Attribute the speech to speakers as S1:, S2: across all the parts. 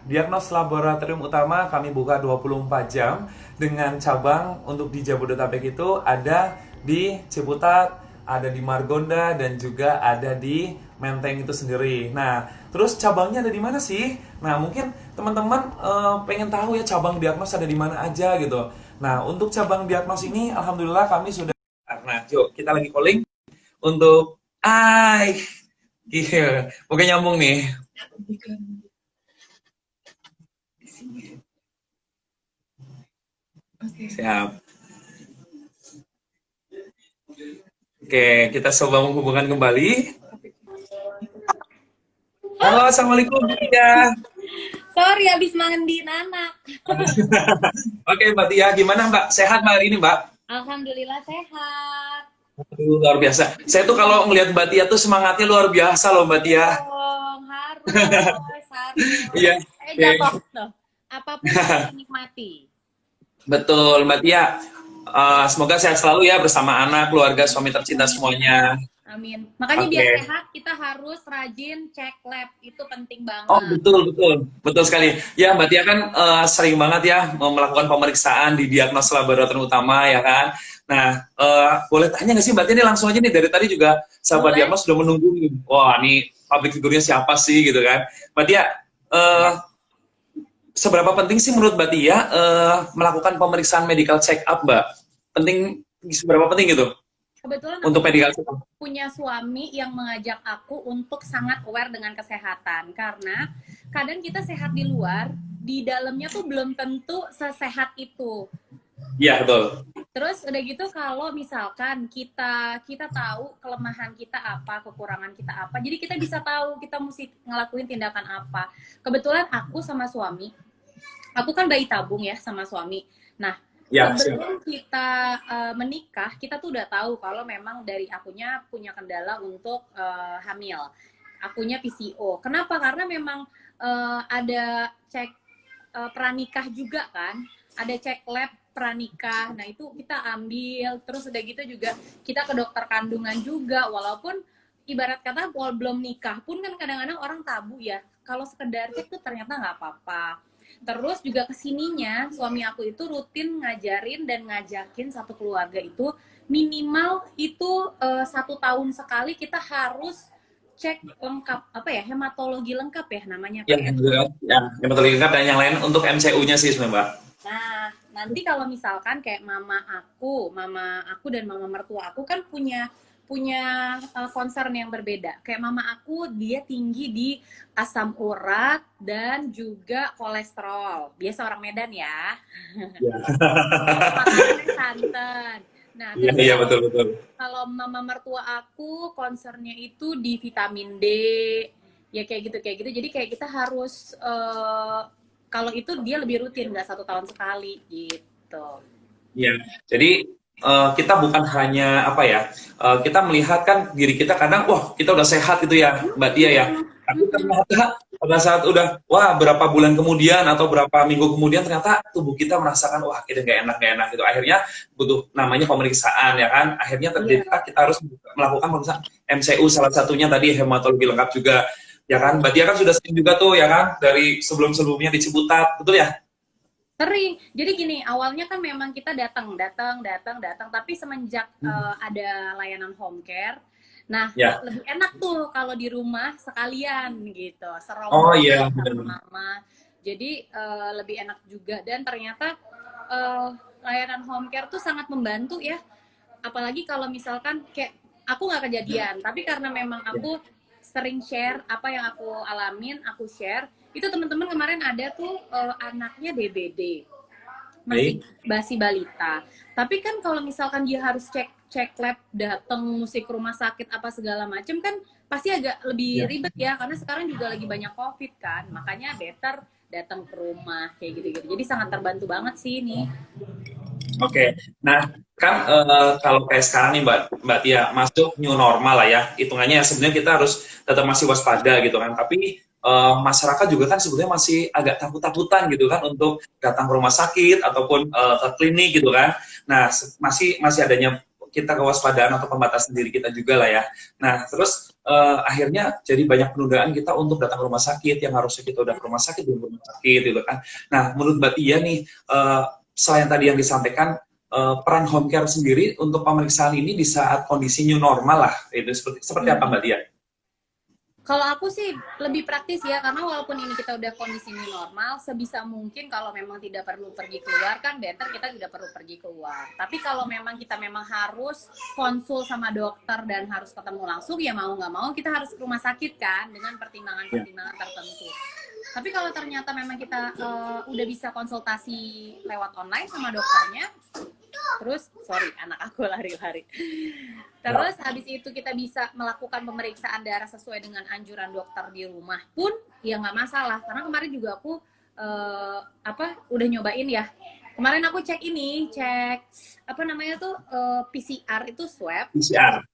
S1: Diagnos Laboratorium Utama kami buka 24 jam dengan cabang untuk di Jabodetabek itu ada di Ciputat, ada di Margonda, dan juga ada di Menteng itu sendiri. Nah, terus cabangnya ada di mana sih? Nah, mungkin teman-teman pengen tahu ya cabang Diagnos ada di mana aja gitu. Nah, untuk cabang Diagnos ini alhamdulillah kami sudah. Nah, yuk kita lagi calling untuk gila, oke nyambung nih. Siap. Oke, kita coba menghubungkan kembali. Halo, assalamualaikum Mbak Tia.
S2: Sorry, habis mandiin anak.
S1: Oke, Mbak Tia, gimana Mbak? Sehat Mbak hari ini Mbak?
S2: Alhamdulillah sehat.
S1: Aduh, luar biasa. Saya tuh kalau ngelihat Mbak Tia tuh semangatnya luar biasa loh Mbak Tia.
S2: Dong, harus.
S1: Iya. Oke.
S2: Jatuh tuh. Apapun harus dinikmati.
S1: Betul, Mbak Tia. Semoga sehat selalu ya bersama anak, keluarga, suami tercinta semuanya.
S2: Amin. Makanya biar
S1: Oke.
S2: sehat kita harus rajin cek lab. Itu penting
S1: Oh
S2: banget.
S1: betul betul betul sekali. Ya Mbak Tia kan sering banget ya melakukan pemeriksaan di Diagnos Laboratorium Utama ya kan. Nah boleh tanya nggak sih Mbak Tia nih langsung aja nih dari tadi juga sahabat
S2: Boleh?
S1: Diagnos sudah menunggu nih. Wah ini public figurnya siapa sih gitu kan. Mbak Tia eh, seberapa penting sih menurut Mbak Tia melakukan pemeriksaan medical check up Mbak? Penting seberapa penting gitu
S2: Kebetulan aku
S1: untuk medical check up?
S2: punya suami yang mengajak aku untuk sangat aware dengan kesehatan. Karena kadang kita sehat di luar, di dalamnya tuh belum tentu sesehat itu.
S1: Iya betul.
S2: Terus udah gitu kalau misalkan kita tahu kelemahan kita apa, kekurangan kita apa, jadi kita bisa tahu kita mesti ngelakuin tindakan apa. Kebetulan aku sama suami, aku kan bayi tabung ya sama suami. Nah,
S1: Ya siap.
S2: sebelum kita menikah, kita tuh udah tahu kalau memang dari akunya punya kendala untuk hamil. Akunya PCO. Kenapa? Karena memang ada cek pranikah juga kan, ada cek lab pranikah. Nah itu kita ambil, terus udah gitu juga kita ke dokter kandungan juga. Walaupun ibarat kata belum nikah pun kan kadang-kadang orang tabu ya. Kalau sekedar cek tuh ternyata nggak apa-apa. Terus juga kesininya suami aku itu rutin ngajarin dan ngajakin satu keluarga itu minimal itu 1 tahun sekali kita harus cek lengkap apa ya, hematologi lengkap ya namanya
S1: Ya,
S2: Pak ya.
S1: yang betul lengkap dan yang lain untuk MCU-nya sih sebenarnya Mbak.
S2: Nah, nanti kalau misalkan kayak mama aku dan mama mertua aku kan punya punya concern yang berbeda. Kayak mama aku dia tinggi di asam urat dan juga kolesterol. Biasa orang Medan ya.
S1: Ya.
S2: Makanannya santan. Nah,
S1: Iya,
S2: terus
S1: iya
S2: kalau
S1: betul betul.
S2: kalau mama mertua aku concernnya itu di vitamin D, ya kayak gitu. Jadi kayak kita harus kalau itu dia lebih rutin, nggak 1 tahun sekali gitu.
S1: Iya. Jadi kita bukan hanya apa ya, kita melihat kan diri kita kadang, wah kita udah sehat itu ya, Mbak Tia ya. Tapi ternyata pada saat udah, wah berapa bulan kemudian atau berapa minggu kemudian ternyata tubuh kita merasakan, wah kita nggak enak gitu. Akhirnya butuh namanya pemeriksaan ya kan. Akhirnya terjadi
S2: Iya.
S1: kita harus melakukan pemeriksaan MCU salah satunya tadi hematologi lengkap juga. Ya kan, Mbak Tia kan sudah sering juga tuh ya kan dari sebelum-sebelumnya di Ciputat, betul ya?
S2: Sering. Jadi gini, awalnya kan memang kita datang, tapi semenjak ada layanan home care, nah
S1: Ya.
S2: lebih enak tuh kalau di rumah sekalian gitu,
S1: Oh
S2: serombongan
S1: iya,
S2: sama
S1: benar.
S2: mama. Jadi lebih enak juga dan ternyata eh, layanan home care tuh sangat membantu ya. Apalagi kalau misalkan kayak aku nggak kejadian, tapi karena memang aku sering share apa yang aku alamin, aku share. Itu teman-teman kemarin ada tuh anaknya DBD, masih
S1: Baik.
S2: basi balita. Tapi kan kalau misalkan dia harus cek lab, datang mesti ke rumah sakit apa segala macam kan pasti agak lebih
S1: Ya.
S2: ribet ya karena sekarang juga lagi banyak COVID kan. Makanya better datang ke rumah kayak gitu-gitu. Jadi sangat terbantu banget sih ini.
S1: Oke, nah kan kalau kayak sekarang nih Mbak Tia masuk new normal lah ya, hitungannya sebenarnya kita harus tetap masih waspada gitu kan. Tapi masyarakat juga kan sebetulnya masih agak takut-takutan gitu kan untuk datang ke rumah sakit ataupun ke klinik gitu kan. Nah masih adanya kita kewaspadaan atau pembatasan diri kita juga lah ya. Nah terus akhirnya jadi banyak penundaan kita untuk datang ke rumah sakit yang harusnya kita udah ke rumah sakit belum ke rumah sakit gitu kan. Nah, menurut Mbak Tia nih, selain tadi yang disampaikan, peran home care sendiri untuk pemeriksaan ini di saat kondisi new normal lah, itu seperti apa Mbak Tia?
S2: Kalau aku sih lebih praktis ya, karena walaupun ini kita udah kondisi new normal, sebisa mungkin kalau memang tidak perlu pergi keluar kan better kita tidak perlu pergi keluar. Tapi kalau memang kita memang harus konsul sama dokter dan harus ketemu langsung, ya mau nggak mau kita harus ke rumah sakit kan dengan pertimbangan-pertimbangan tertentu. Tapi kalau ternyata memang kita udah bisa konsultasi lewat online sama dokternya, terus sorry anak aku lari-lari. Terus habis itu kita bisa melakukan pemeriksaan darah sesuai dengan anjuran dokter di rumah pun ya nggak masalah. Karena kemarin juga aku udah nyobain ya. Kemarin aku cek apa namanya tuh PCR itu swab.
S1: PCR.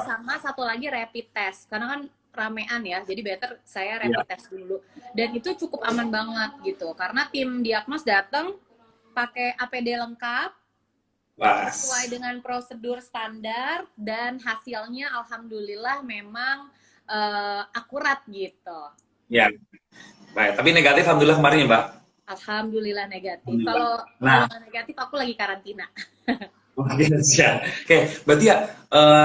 S2: Sama satu lagi rapid test. Karena kan ramean ya, jadi better saya rapid test dulu. Dan itu cukup aman banget gitu. Karena tim diagnos datang pakai APD lengkap, sesuai dengan prosedur standar, dan hasilnya alhamdulillah memang akurat gitu. Ya,
S1: baik. Tapi negatif alhamdulillah kemarin ya Mbak?
S2: Alhamdulillah negatif. Kalau negatif aku lagi karantina.
S1: Oke, Mbak Tia,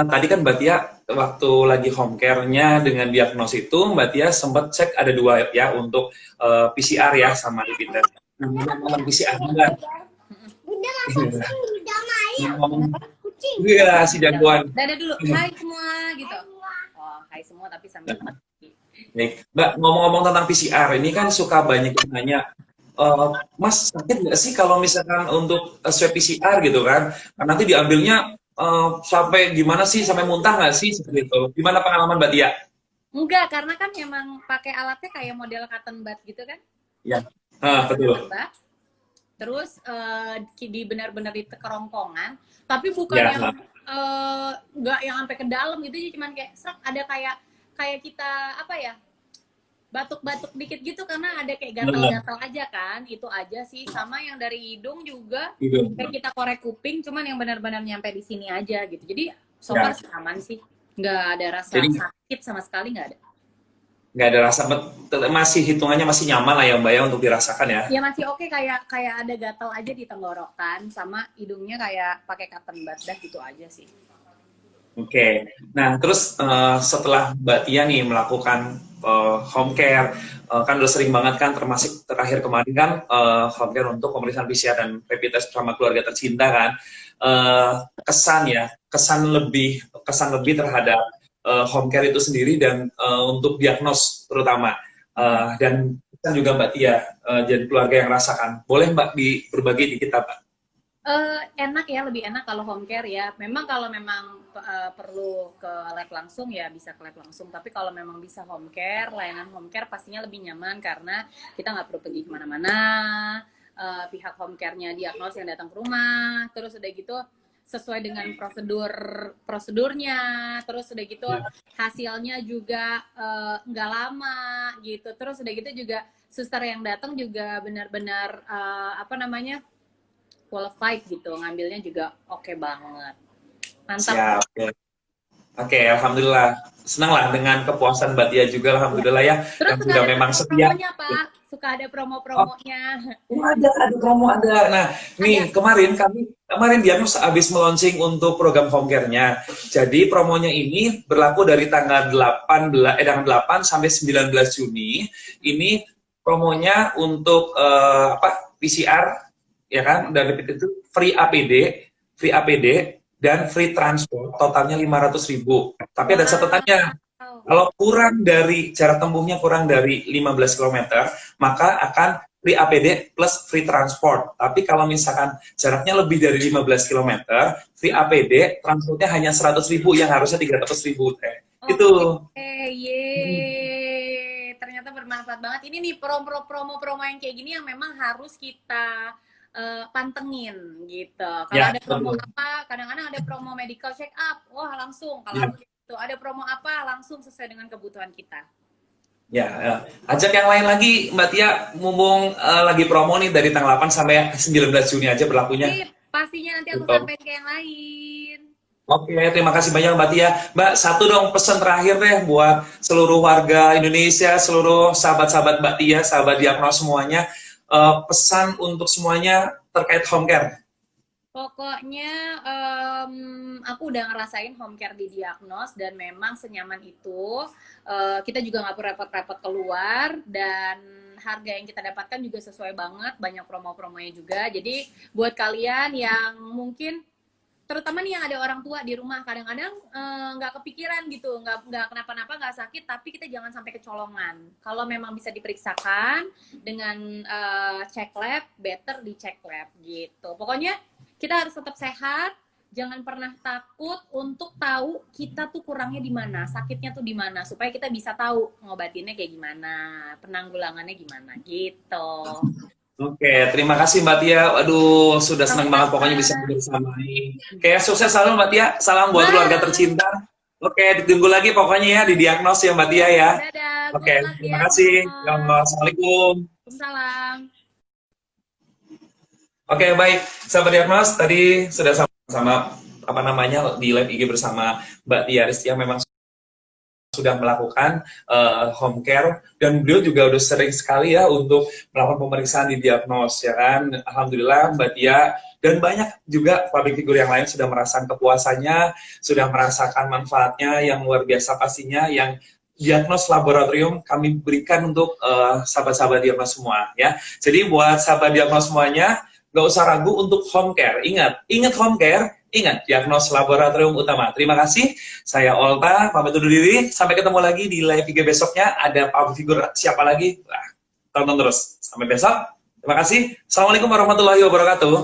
S1: tadi kan Mbak Tia waktu lagi home care-nya dengan diagnos itu, Mbak Tia sempat cek ada 2 ya untuk PCR ya sama rapid test. Ngomong PCR enggak? Iya, si jagoan.
S2: Dadah dulu, hai semua gitu. Oh, hai semua tapi sambil
S1: nih, Mbak, ngomong-ngomong tentang PCR, ini kan suka banyak yang nanya, Mas sakit nggak sih kalau misalkan untuk swab PCR gitu kan? Nanti diambilnya sampai gimana sih, sampai muntah nggak sih seperti itu? Gimana pengalaman Mbak Tia?
S2: Enggak, karena kan emang pakai alatnya kayak model cotton bud gitu kan?
S1: Ya, betul.
S2: Terus di benar-benar di kerongkongan, tapi bukan yang nggak yang sampai ke dalam gitu, cuman kayak ada kayak kita apa ya, batuk-batuk dikit gitu karena ada kayak gatal-gatal aja kan, itu aja sih. Sama yang dari hidung juga kayak kita korek kuping, cuman yang benar-benar nyampe di sini aja gitu. Jadi so far aman sih, nggak ada rasa sakit sama sekali, nggak ada.
S1: Nggak ada rasa, masih hitungannya masih nyaman lah ya Mbak ya untuk dirasakan ya?
S2: Ya masih oke, kayak ada gatal aja di tenggorokan, sama hidungnya kayak pakai cotton bud gitu aja sih.
S1: Oke, nah terus setelah Mbak Tia nih melakukan home care, kan udah sering banget kan, termasuk terakhir kemarin kan home care untuk pemeriksaan PCR dan rapid test bersama keluarga tercinta kan, kesan lebih terhadap home care itu sendiri dan untuk diagnos terutama, dan kan juga Mbak Tia jadi keluarga yang rasakan, boleh Mbak berbagi di kita Mbak?
S2: Enak ya, lebih enak kalau home care ya. Memang kalau memang perlu ke lab langsung ya bisa ke lab langsung. Tapi kalau memang bisa home care, layanan home care pastinya lebih nyaman karena kita nggak perlu pergi kemana-mana. Pihak home care-nya diagnos yang datang ke rumah. Terus udah gitu sesuai dengan prosedurnya. Terus udah gitu hasilnya juga nggak lama gitu. Terus udah gitu juga suster yang datang juga benar-benar qualified gitu, ngambilnya juga oke banget. Mantap.
S1: Siap. Oke, alhamdulillah. Senang lah dengan kepuasan Mbak Tia juga, alhamdulillah ya.
S2: Terus
S1: yang sudah memang setia.
S2: Pak. Suka ada promo-promonya.
S1: Ada promo ada. Nah, nih kemarin Diagnos habis meluncing untuk program home care-nya. Jadi promonya ini berlaku dari tanggal 8 sampai 19 Juni. Ini promonya untuk PCR ya kan, dan itu free APD dan free transport, totalnya 500.000. Tapi ada catatannya, kalau jarak tempuhnya kurang dari 15 km, maka akan free APD plus free transport. Tapi kalau misalkan jaraknya lebih dari 15 km, free APD, transportnya hanya 100.000 yang harusnya 300.000. Itu.
S2: Ternyata bermanfaat banget. Ini nih promo yang kayak gini yang memang harus kita pantengin gitu. Kalau ada promo apa, kadang-kadang ada promo medical check up, wah langsung. Kalau gitu ada promo apa, langsung sesuai dengan kebutuhan kita.
S1: Ya. Ajak yang lain lagi Mbak Tia, mumpung lagi promo nih dari tanggal 8 sampai 19 Juni aja berlakunya.
S2: Pastinya nanti aku sampaikan ke yang lain.
S1: Oke, terima kasih banyak Mbak Tia. Mbak, satu dong pesan terakhir deh buat seluruh warga Indonesia, seluruh sahabat-sahabat Mbak Tia, sahabat Diagnos semuanya. Pesan untuk semuanya terkait home care.
S2: Pokoknya aku udah ngerasain home care di Diagnos dan memang senyaman itu. Kita juga nggak perlu repot-repot keluar dan harga yang kita dapatkan juga sesuai banget, banyak promo-promonya juga. Jadi buat kalian yang mungkin terutama nih yang ada orang tua di rumah kadang-kadang nggak kepikiran gitu, nggak kenapa-napa, nggak sakit, tapi kita jangan sampai kecolongan. Kalau memang bisa diperiksakan dengan cek lab, better dicek lab gitu. Pokoknya kita harus tetap sehat, jangan pernah takut untuk tahu kita tuh kurangnya di mana, sakitnya tuh di mana, supaya kita bisa tahu ngobatinnya kayak gimana, penanggulangannya gimana gitu.
S1: Oke, terima kasih Mbak Tia. Waduh, sudah senang banget pokoknya bisa
S2: Sama-sama.
S1: bersama ini. Oke, sukses selalu Mbak Tia. Salam buat keluarga
S2: Bye.
S1: tercinta. Oke, ditunggu lagi pokoknya ya di Diagnos ya Mbak Tia ya.
S2: Dadah,
S1: Oke,
S2: good luck
S1: terima
S2: ya.
S1: kasih. Assalamualaikum.
S2: Waalaikumsalam.
S1: Oke, baik. Sahabat Diagnos, tadi sudah sama-sama apa namanya di live IG bersama Mbak Tia Rizky yang memang sudah melakukan home care dan beliau juga udah sering sekali ya untuk melakukan pemeriksaan di Diagnos ya kan. Alhamdulillah Mbak Tia dan banyak juga public figure yang lain sudah merasakan kepuasannya, sudah merasakan manfaatnya yang luar biasa pastinya yang Diagnos Laboratorium kami berikan untuk sahabat-sahabat Diagnos semua ya. Jadi buat sahabat Diagnos semuanya nggak usah ragu untuk home care. Ingat home care, ingat Diagnos Laboratorium Utama. Terima kasih. Saya Olta, pamit undur diri. Sampai ketemu lagi di live IG besoknya. Ada public figure siapa lagi? Nah, tonton terus. Sampai besok. Terima kasih. Assalamualaikum warahmatullahi wabarakatuh.